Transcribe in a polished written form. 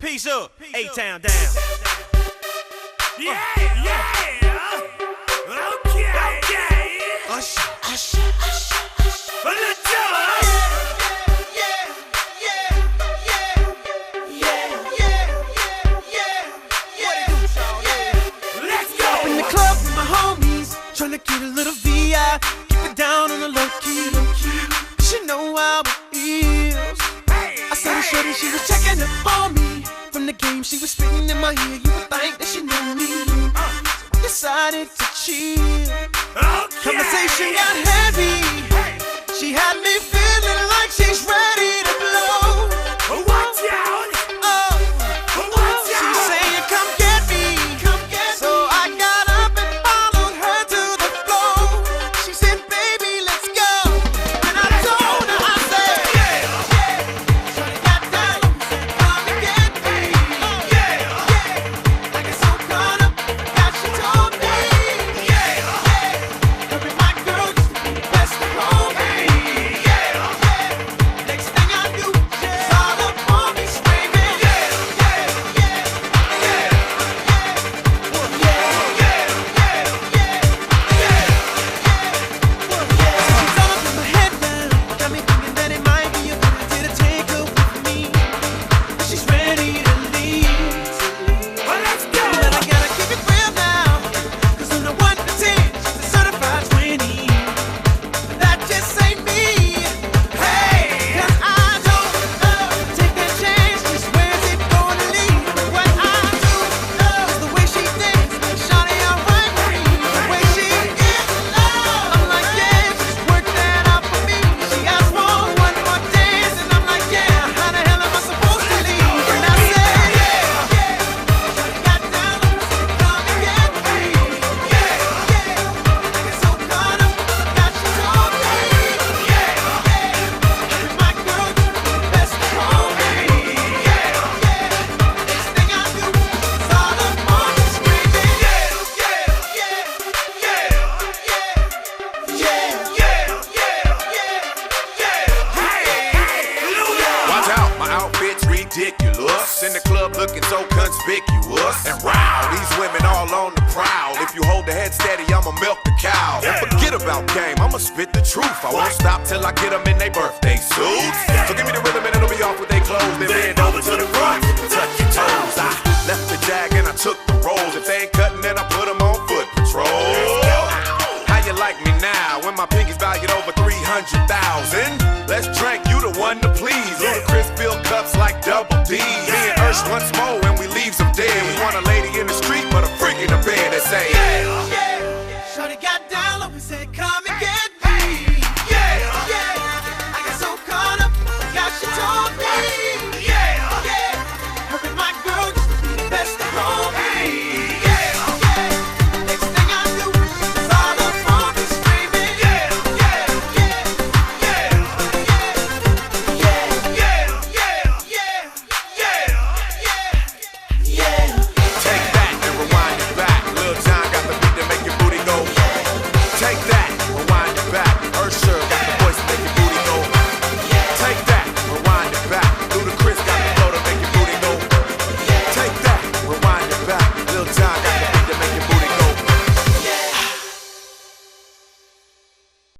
Peace up, A-Town down. Yeah, yeah. Okay. Usher, usher, usher, usher. Let's go. In the club with my homies, tryna get a little VI, keep it down on the low key. She know how it feels. I saw her shorty, she was checking up on me. From the game, she was spitting in my ear. You would think that she knew me. So I decided to chill. Conversation got heavy. She had me feeling like she's ready to blow. Watch out. She's saying, "Come get me." So I got up and followed her to the floor. She said, "Baby, let's go." And I told her, I said, shorty got down, come and get me. Like it's so caught up, now she told me. Her and my girl used to be the best of homies. Next thing I knew, she's all up on me screaming. She's all up in my head now, got me thinking that it might be a good idea to take her with me. She's ready to leave. Let's go. But I gotta keep it real now, 'cause on the 1 to 10, she's a certified 20. That just ain't me. Hey, 'cause I don't take that chance. Just where's it gonna lead? What I do is the way she thinks. Shawty, I right for me. The way she is, I'm like, yeah, just work that out for me. She asked for one more dance, and I'm like, yeah, how the hell am I supposed to leave? And I said, shawty got down, come and get me. Like it's so caught up, now she told me. My girl, you the best of homies. Next thing I knew, it's all up on me screaming. Watch out, my outfit's ridiculous. In the club looking so conspicuous. And wow, these women all on the prowl. If you hold the head steady, I'ma milk the cow. And forget about game, I'ma spit the truth. I won't stop till I get them in their birthday suits. So give me the rhythm and it'll be off with their clothes. Then bend over to the front, touch your toes. I left the jag and I took the rolls. If they ain't cutting, then I put them on foot patrol. How you like me now when my pinky's valued over 300,000? Let's drink, you the one to please. Ludacris fill cups like double D. Me and Ursh once more.